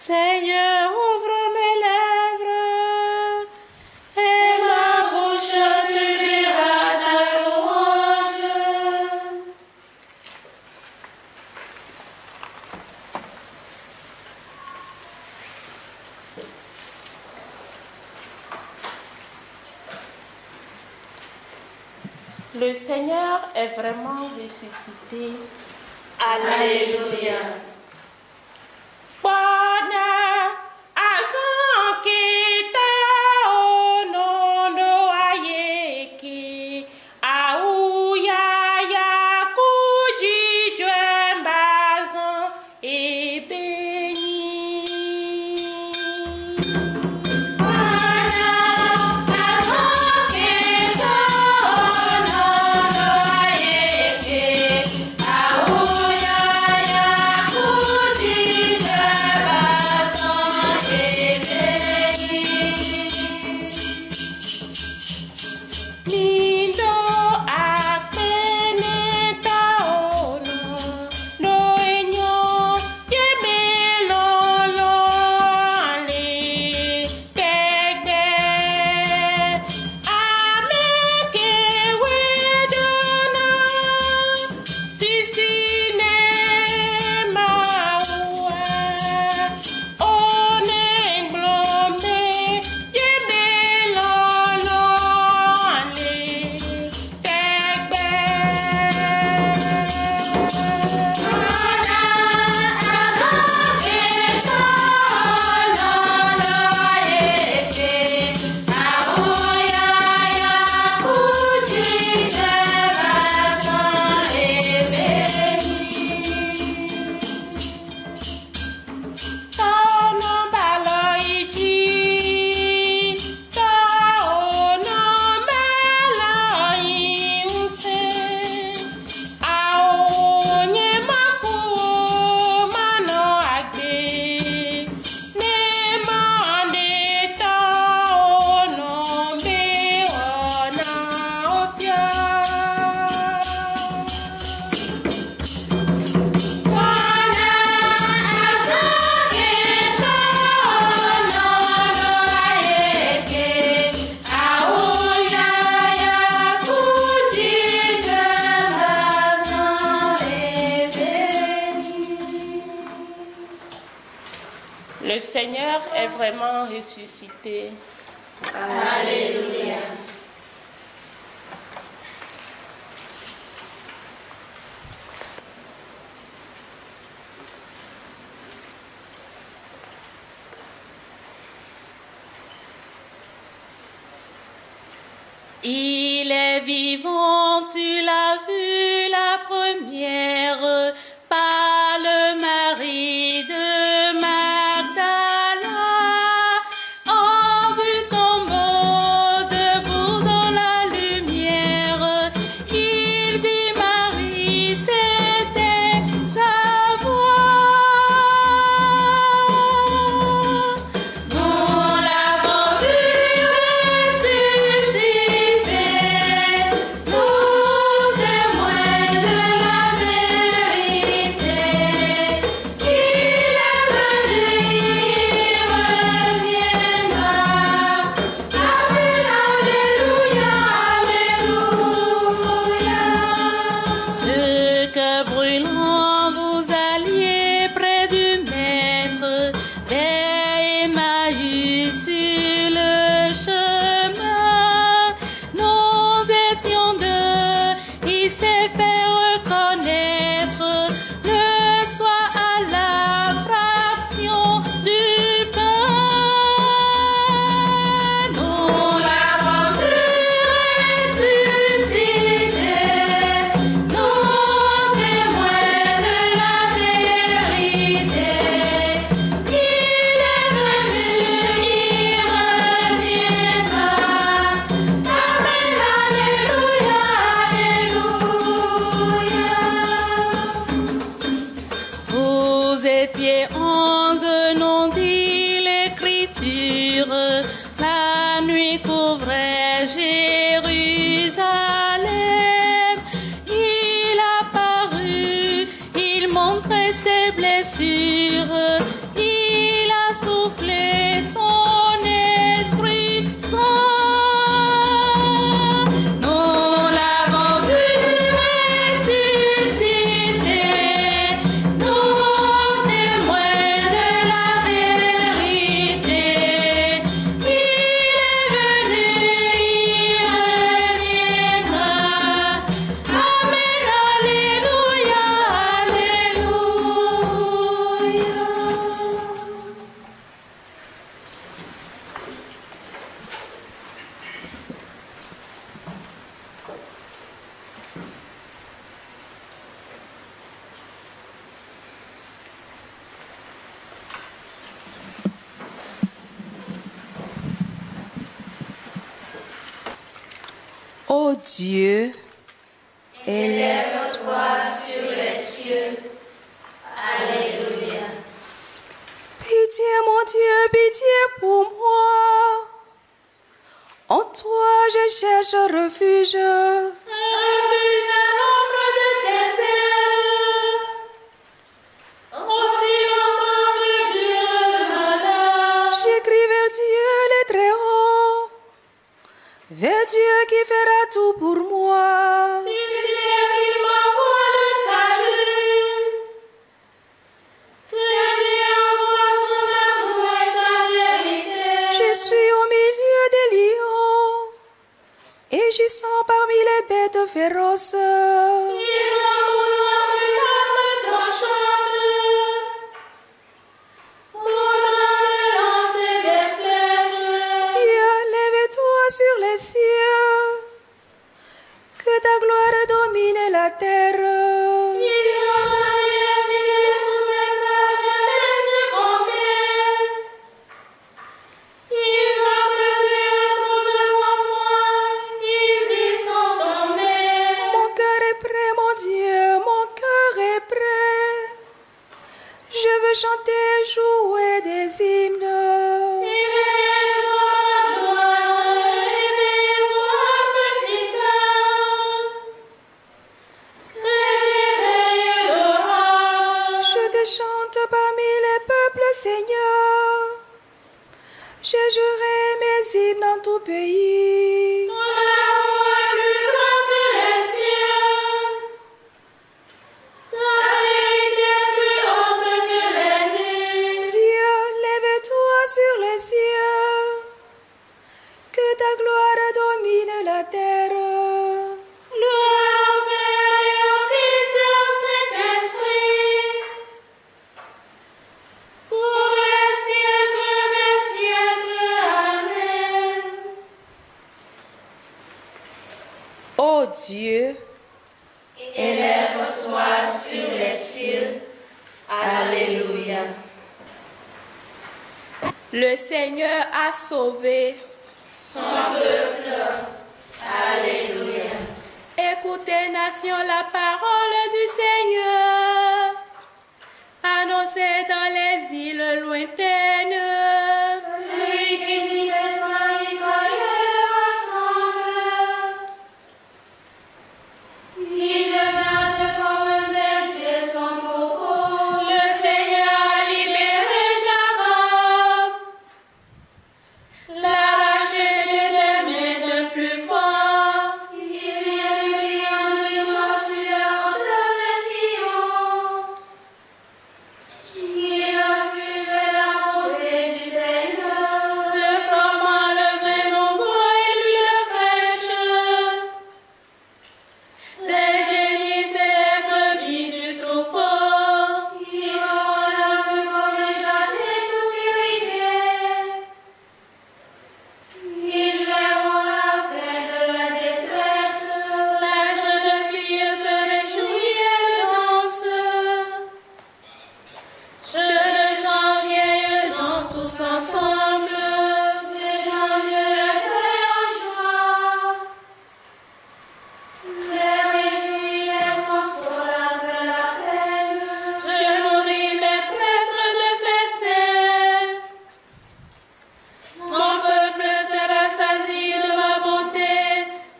Seigneur, ouvre mes lèvres, et ma bouche publiera ta louange. Le Seigneur est vraiment ressuscité. Alléluia. Le Seigneur est vraiment ressuscité. Alléluia. Il est vivant, tu l'as vu la première, par le mari de Magdala, hors du tombeau, debout dans la lumière. Il dit Marie, c'était sa voix. Nous l'avons vu ressusciter, nous témoins de la vérité. Ô Dieu, élève-toi sur les cieux. Alléluia. pitié mon Dieu, pitié pour moi. En toi je cherche refuge. Refuge à l'ombre de tes ailes. Aussi longtemps que dure le malheur. J'écris vers Dieu le Très-Haut, vers Dieu qui fera tout pour moi. Pitié qui m'envoie le salut. Que Dieu envoie son amour et sa vérité. Je suis au milieu des lions et j'y sens parmi les bêtes féroces. Ils envoient une arme tranchante. Pourtant des lances et des flèches. Dieu, lève-toi sur les cieux, que ta gloire domine la terre. Ils ont donné filer sous mes pas, je les succombais. Ils ont creusé un trou devant moi, ils y sont tombés. Mon cœur est prêt, mon Dieu, mon cœur est prêt. Je veux chanter, jouer des hymnes. Éveillez-toi, ma gloire, éveillez-vous un peu si tard. Que j'éveille l'orage. Je te chante parmi les peuples, Seigneur. Je jouerai mes hymnes dans tout pays. Ton amour est plus grand que les cieux. Ta vérité est plus haute que les nuits. Dieu, lève-toi sur les cieux, que ta gloire domine la terre. Gloire au Père et au Fils et au Saint-Esprit, pour les siècles des siècles. Amen. Ô Dieu, Élève-toi sur les cieux. Alléluia. Le Seigneur a sauvé. Son peuple. Alléluia. Écoutez, nation, la parole du Seigneur. Annoncez dans les îles lointaines. Celui qui dit ses saints, Israël rassemble. Il le garde comme un berger son troupeau. Le Seigneur a libéré Jacob, l'arraché des mains d'un plus fort. Il vient de lui en joie sur la hauteur de Sion. Il a vu vers la beauté du Seigneur. Le froment, le vin nouveau et l'huile fraîche. Les génisses et les brebis du troupeau. Ils auront la vue comme les jardins tout irrigués. Ils verront la fin de la détresse. La jeune fille se réjouit et le danse. Jeunes gens, vieilles gens, tous ensemble. Les gens viennent le cœur en joie. Les réjouis, les consolent après la peine. Je nourris mes prêtres de festin. Mon peuple se rassasie de ma bonté,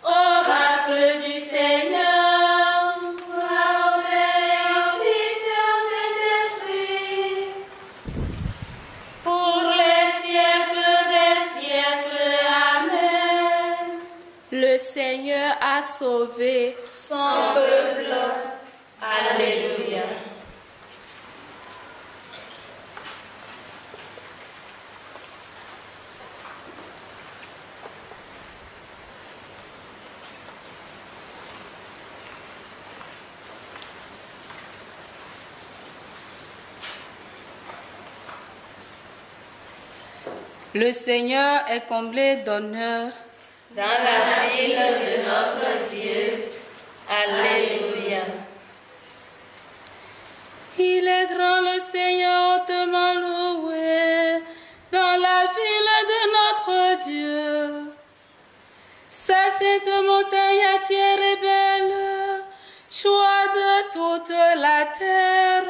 oracle du Seigneur. Gloire au Père et au Fils et au Saint-Esprit, Pour les siècles des siècles, Amen. Le Seigneur a sauvé Son peuple. Alléluia. Le Seigneur est comblé d'honneur. Dans la ville de notre Dieu. Alléluia. Il est grand le Seigneur hautement loué. dans la ville de notre Dieu. Sa sainte montagne entière est belle, joie de toute la terre.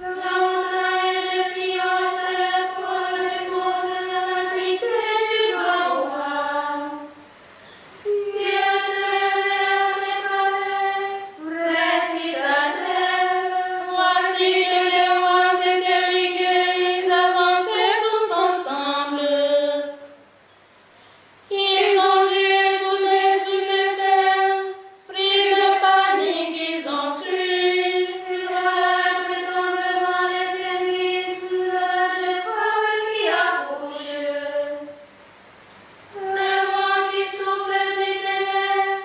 La montagne de Sion, c'est le pôle du monde, la cité du grand roi. Dieu se révèle à ses palais, vraie citadelle. Voici que les rois étaient ligués, ils avançaient tous ensemble. Ils ont vu et soudés sous les terres, pris de panique, ils ont fui. Et voilà que le tremblement les saisit, le feu qui accouche. Le vent qui souffle du désert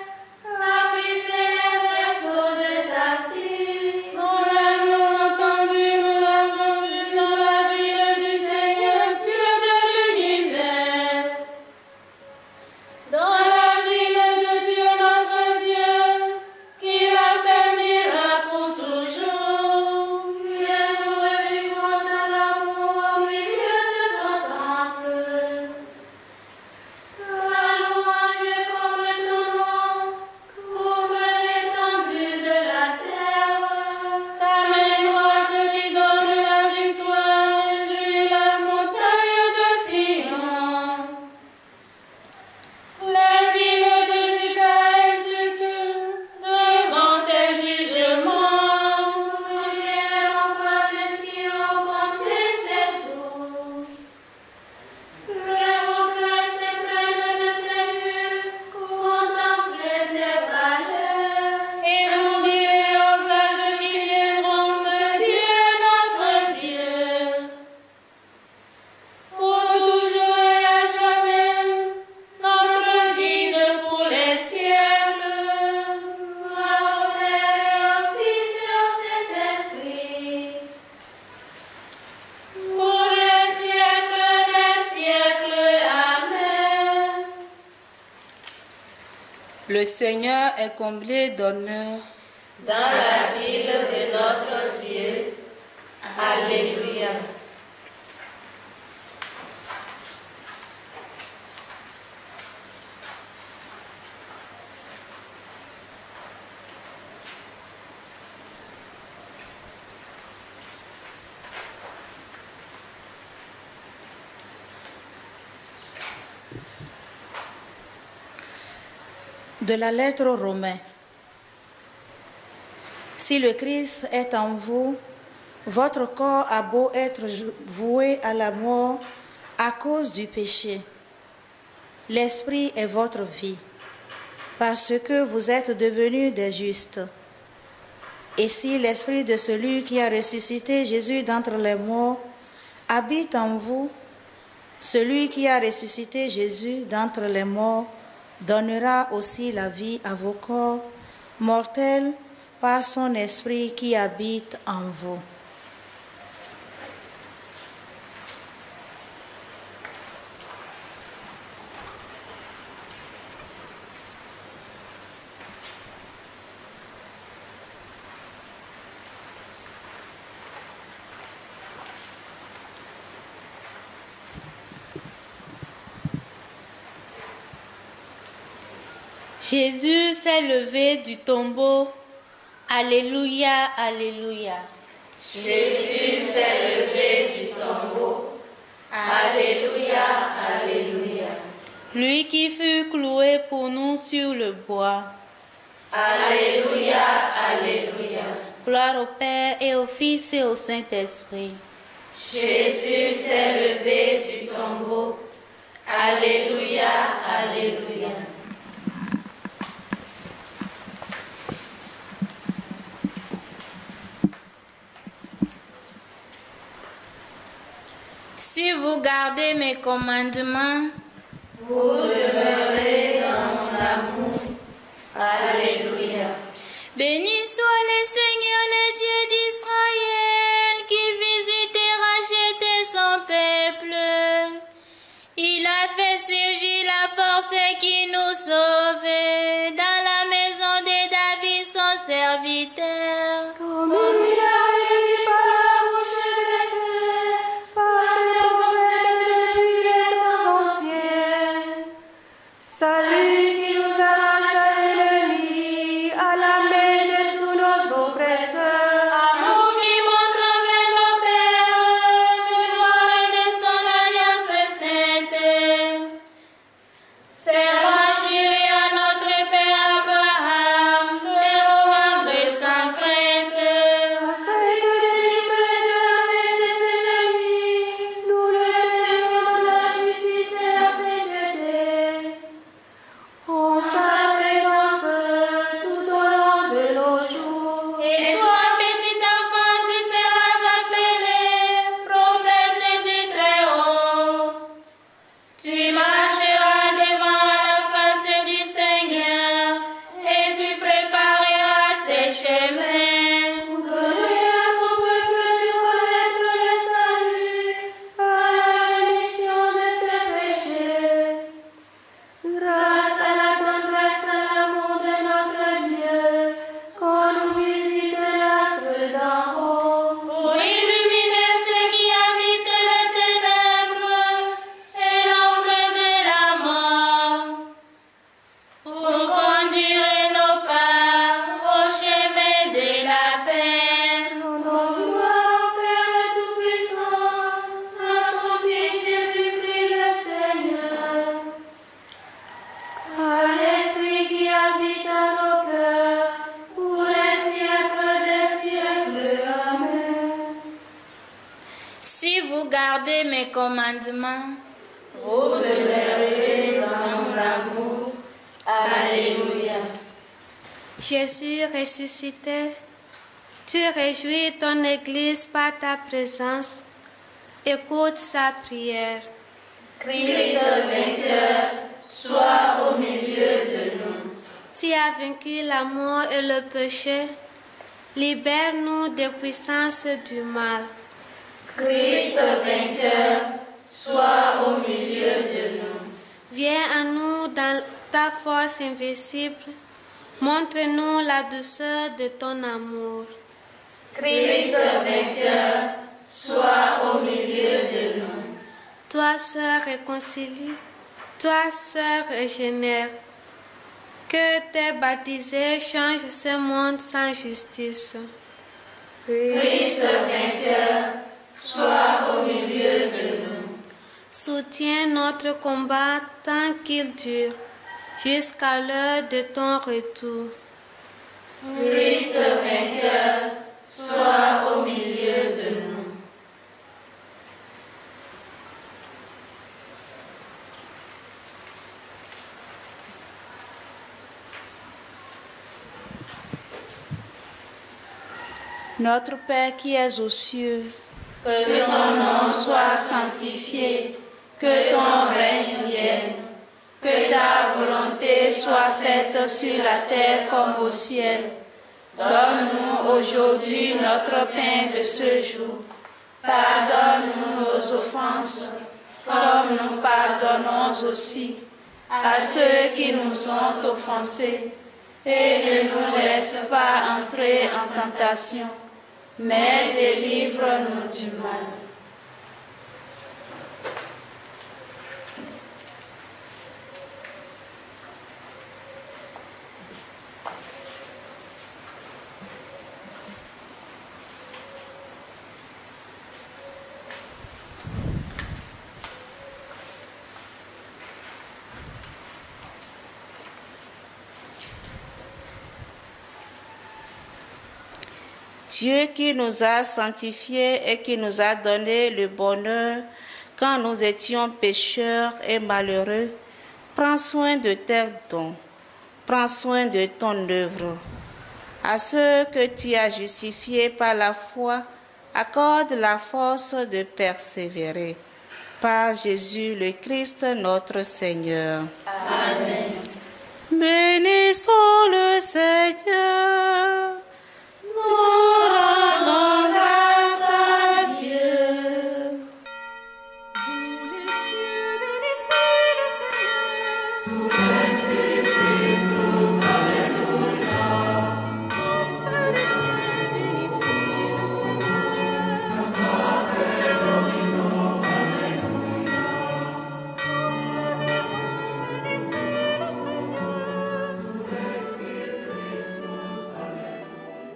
a brisé les vaisseaux de Tarsis. On l'a entendu, nous l'avons vu dans la ville du Seigneur, Dieu de l'univers. Dans la ville de Dieu, notre Dieu, qui a fait miracle pour toujours. Dieu, nous revivons dans l'amour au milieu de ton temple. La louange est comme ton nom, couvre l'étendue de la terre. Ta main droite qui donne la victoire, réjouit la montagne de Sion. Les villes de Juda exultent devant tes jugements. J'ai les remparts de Sion, compter ses tours. Le beau cœur s'éprenne de ses murs, contempler ses palais. Et vous direz aux âges qui viendront, ce Dieu est notre Dieu. Pour toujours et à jamais, notre guide pour les siècles. Gloire au Père et au Fils et au Saint-Esprit. Pour les siècles des siècles. Amen. Le Seigneur est comblé d'honneur. Dans la ville de notre Dieu. Alléluia. De la lettre aux Romains. Si le Christ est en vous, votre corps a beau être voué à la mort à cause du péché. L'esprit est votre vie, parce que vous êtes devenus des justes. Et si l'esprit de celui qui a ressuscité Jésus d'entre les morts habite en vous, celui qui a ressuscité Jésus d'entre les morts donnera aussi la vie à vos corps mortels par son esprit qui habite en vous. Jésus s'est levé du tombeau. Alléluia, alléluia. Jésus s'est levé du tombeau. Alléluia, alléluia. Lui qui fut cloué pour nous sur le bois. Alléluia, alléluia. Gloire au Père et au Fils et au Saint-Esprit. Jésus s'est levé du tombeau. Alléluia, alléluia. Si vous gardez mes commandements, Vous demeurez dans mon amour. Alléluia. Béni soit le Seigneur, le Dieu d'Israël, qui visite et rachète son peuple. Il a fait surgir la force qui nous sauve dans la maison de David, son serviteur. Comme il avait dit par la bouche des saints, par ses prophètes depuis les temps anciens. Salut qui nous arrache à l'ennemi, à la main de tous nos oppresseurs. Amour qui montre avec nos pères, mémoire de son alliance sainte. Servant juré à notre Père Abraham de nous rendre sans crainte. Afin que délivrés de la main des ennemis, nous le servons dans la justice et la sainteté. En sa présence tout au long de nos jours. Et toi, petit enfant, tu seras appelé prophète du Très-Haut. Tu marcheras devant la face du Seigneur et tu prépareras ses chemins. Donner à son peuple de connaître le salut, à la rémission de ses péchés. Grâce à la tendresse, à l'amour de notre Dieu, qu'on nous visite l'astre d'en haut. Pour illuminer ceux qui habitent les ténèbres et l'ombre de la mort, pour conduire nos pas au chemin de la paix. Rendons gloire au Père Tout-Puissant, à son Fils Jésus-Christ le Seigneur, à l'Esprit qui habite en nos cœurs, pour les siècles des siècles. Amen. Si vous gardez mes commandements, Vous demeurerez dans mon amour. Alléluia. Jésus ressuscité, tu réjouis ton Église par ta présence. Écoute sa prière. Christ vainqueur, sois au milieu de nous. Tu as vaincu la mort et le péché. Libère-nous des puissances du mal. Christ vainqueur, sois au milieu de nous. Viens à nous dans ta force invincible. Montre-nous la douceur de ton amour. Christ vainqueur, sois au milieu de nous. Toi seul réconcilie, toi seul régénère. Que tes baptisés changent ce monde sans justice. Christ vainqueur, sois au milieu de nous. Soutiens notre combat tant qu'il dure, jusqu'à l'heure de ton retour. Christ vainqueur, sois au milieu de nous. Notre Père qui es aux cieux, Que ton nom soit sanctifié, que ton règne vienne, que ta volonté soit faite sur la terre comme au ciel. Donne-nous aujourd'hui notre pain de ce jour. Pardonne-nous nos offenses, comme nous pardonnons aussi à ceux qui nous ont offensés. Et ne nous laisse pas entrer en tentation, mais délivre-nous du mal. Dieu qui nous a sanctifiés et qui nous a donné le bonheur quand nous étions pécheurs et malheureux, prends soin de tes dons, prends soin de ton œuvre. À ceux que tu as justifiés par la foi, accorde la force de persévérer. Par Jésus le Christ notre Seigneur. Amen.